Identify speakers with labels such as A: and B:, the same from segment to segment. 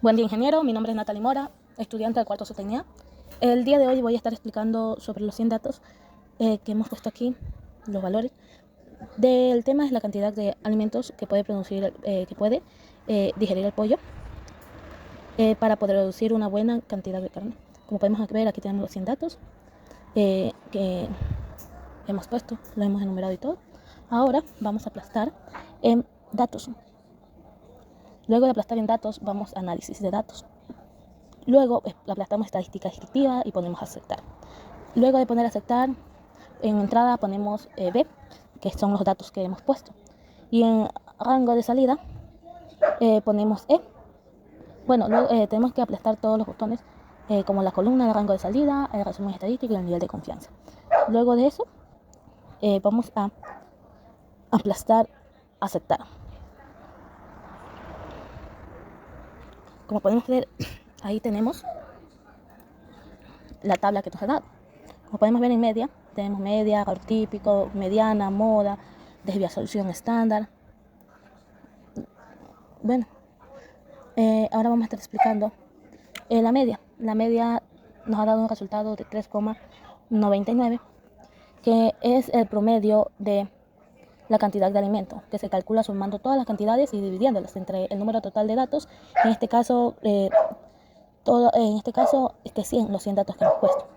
A: Buen día, ingeniero. Mi nombre es Natalie Mora, estudiante del cuarto zootecnia. El día de hoy voy a estar explicando sobre los 100 datos que hemos puesto aquí, los valores. Del tema es la cantidad de alimentos que puede producir, digerir el pollo para poder producir una buena cantidad de carne. Como podemos ver, aquí tenemos los 100 datos que hemos puesto, lo hemos enumerado y todo. Ahora vamos a aplastar en datos. Luego de aplastar en datos, vamos a análisis de datos. Luego aplastamos estadística descriptiva y ponemos aceptar. Luego de poner aceptar, en entrada ponemos B, que son los datos que hemos puesto. Y en rango de salida ponemos E. Bueno, luego tenemos que aplastar todos los botones, como la columna de rango de salida, el resumen estadístico y el nivel de confianza. Luego de eso, vamos a aplastar aceptar. Como podemos ver, ahí tenemos la tabla que nos ha dado. Como podemos ver en media, tenemos media, error típico, mediana, moda, desviación estándar. Bueno, ahora vamos a estar explicando la media. La media nos ha dado un resultado de 3,99, que es el promedio de la cantidad de alimento, que se calcula sumando todas las cantidades y dividiéndolas entre el número total de datos. En este caso, los 100 datos que hemos puesto.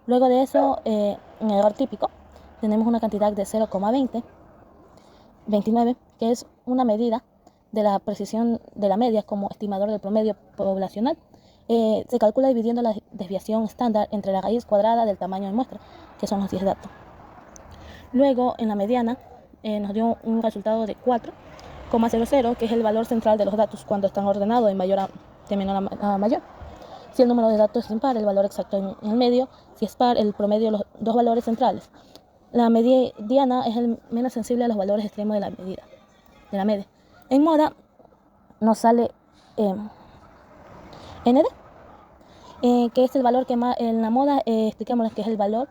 A: Luego de eso, en el error típico, tenemos una cantidad de 0,29, que es una medida de la precisión de la media como estimador del promedio poblacional. Se calcula dividiendo la desviación estándar entre la raíz cuadrada del tamaño de muestra, que son los 10 datos. Luego, en la mediana, nos dio un resultado de 4,00, que es el valor central de los datos cuando están ordenados de menor a mayor. Si el número de datos es impar, el valor exacto en el medio. Si es par, el promedio de los dos valores centrales. La mediana es el menos sensible a los valores extremos de la media. En moda nos sale ND, que es el valor que más en la moda, explicamos que es el valor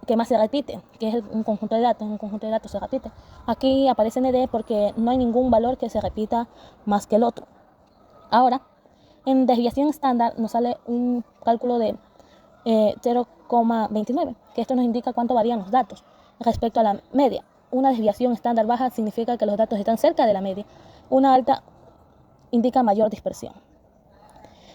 A: que más se repite, que es un conjunto de datos, se repite. Aquí aparece ND porque no hay ningún valor que se repita más que el otro. Ahora, en desviación estándar nos sale un cálculo de 0,29, que esto nos indica cuánto varían los datos respecto a la media. Una desviación estándar baja significa que los datos están cerca de la media. Una alta indica mayor dispersión.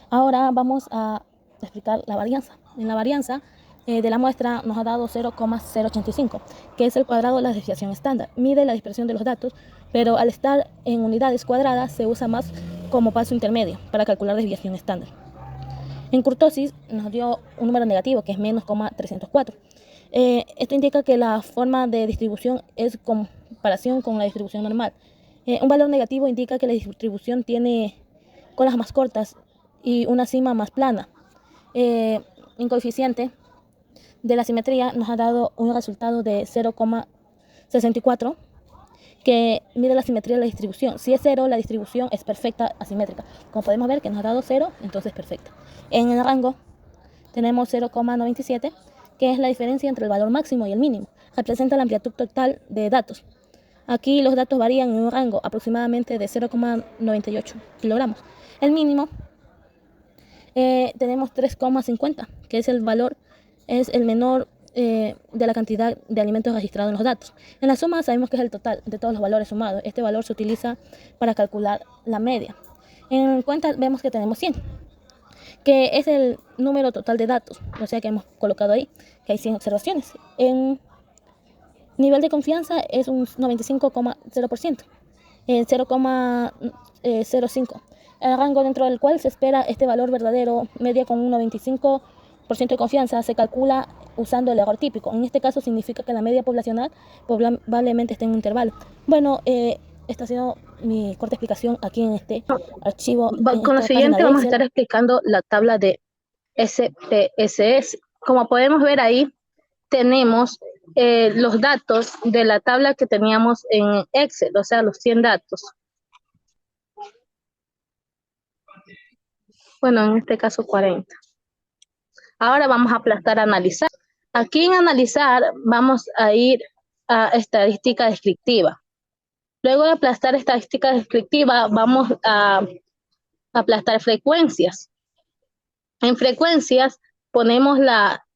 A: Ahora vamos a explicar la varianza. En la varianza de la muestra nos ha dado 0,085, que es el cuadrado de la desviación estándar. Mide la dispersión de los datos, pero al estar en unidades cuadradas se usa más como paso intermedio para calcular desviación estándar. En kurtosis nos dio un número negativo, que es menos 304. Esto indica que la forma de distribución es comparación con la distribución normal. Un valor negativo indica que la distribución tiene colas más cortas y una cima más plana. En coeficiente de la simetría nos ha dado un resultado de 0,64, que mide la simetría de la distribución. Si es 0, la distribución es perfecta asimétrica. Como podemos ver que nos ha dado 0, entonces perfecta. En el rango tenemos 0,97, que es la diferencia entre el valor máximo y el mínimo. Representa la amplitud total de datos. Aquí los datos varían en un rango aproximadamente de 0,98 kilogramos. El mínimo tenemos 3,50, que es el valor, es el menor de la cantidad de alimentos registrados en los datos. En la suma sabemos que es el total de todos los valores sumados. Este valor se utiliza para calcular la media. En cuenta vemos que tenemos 100, que es el número total de datos, o sea que hemos colocado ahí que hay 100 observaciones. En nivel de confianza es un 95,0%, 0,05. El rango dentro del cual se espera este valor verdadero, media con un 95% de confianza, se calcula usando el error típico. En este caso significa que la media poblacional probablemente esté en un intervalo. Bueno, esta ha sido mi corta explicación aquí en este archivo.
B: Con lo siguiente vamos a estar explicando la tabla de SPSS. Como podemos ver ahí, tenemos los datos de la tabla que teníamos en Excel, o sea, los 100 datos. Bueno, en este caso 40. Ahora vamos a aplastar a analizar. Aquí en analizar vamos a ir a estadística descriptiva. Luego de aplastar estadística descriptiva, vamos a aplastar frecuencias. En frecuencias ponemos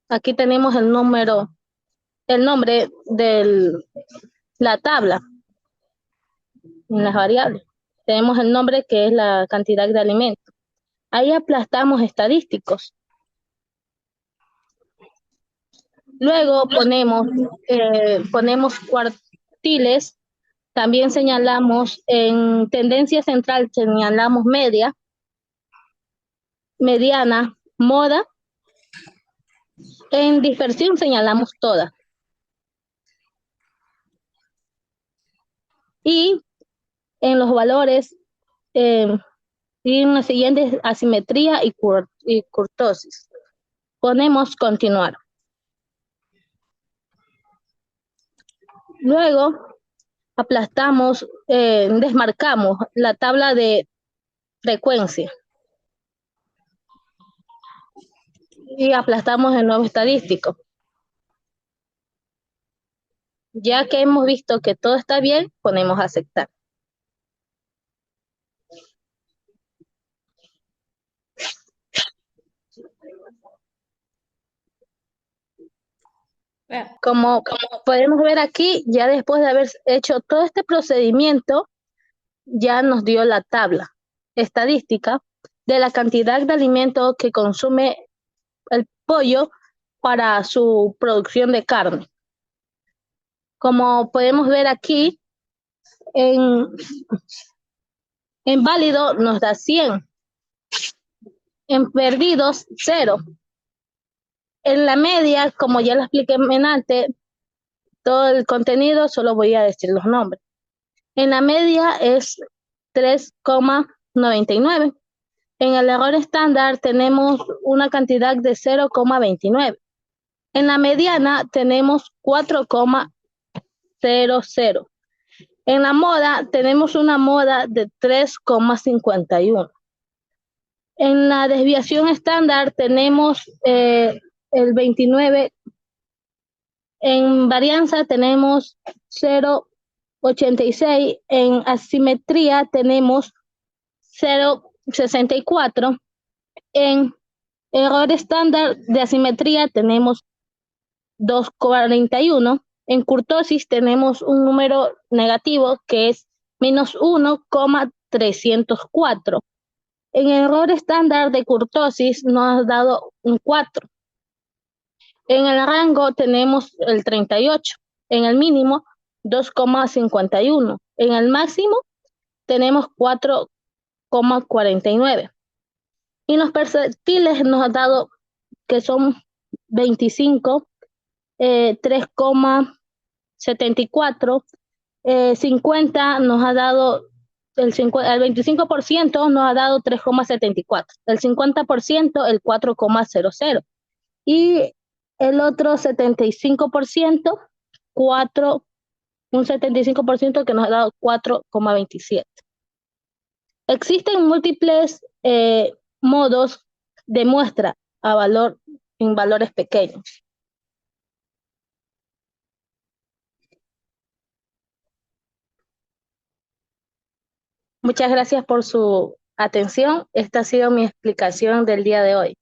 B: aquí tenemos el nombre de la tabla, en las variables. Tenemos el nombre que es la cantidad de alimentos. Ahí aplastamos estadísticos. Luego ponemos cuartiles. También señalamos en tendencia central, señalamos media, mediana, moda. En dispersión señalamos toda. Y en los valores, y en las siguientes, asimetría y curtosis. Ponemos continuar. Luego aplastamos, desmarcamos la tabla de frecuencia y aplastamos el nuevo estadístico. Ya que hemos visto que todo está bien, ponemos aceptar. Como podemos ver aquí, ya después de haber hecho todo este procedimiento, ya nos dio la tabla estadística de la cantidad de alimento que consume el pollo para su producción de carne. Como podemos ver aquí, en válido nos da 100, en perdidos 0. En la media, como ya lo expliqué antes, todo el contenido, solo voy a decir los nombres. En la media es 3,99. En el error estándar tenemos una cantidad de 0,29. En la mediana tenemos 4,00. En la moda tenemos una moda de 3,51. En la desviación estándar tenemos el 29. En varianza tenemos 0,86. En asimetría tenemos 0,64. En error estándar de asimetría tenemos 2,41. En curtosis tenemos un número negativo que es menos 1,304. En error estándar de curtosis nos ha dado un 4. En el rango tenemos el 38. En el mínimo 2,51. En el máximo tenemos 4,49. Y los percentiles nos ha dado que son 25, 3,74, 50 nos ha dado, el 25% nos ha dado 3,74, el 50% el 4,00 y el otro 75%, un 75% que nos ha dado 4,27. Existen múltiples modos de muestra en valores pequeños. Muchas gracias por su atención. Esta ha sido mi explicación del día de hoy.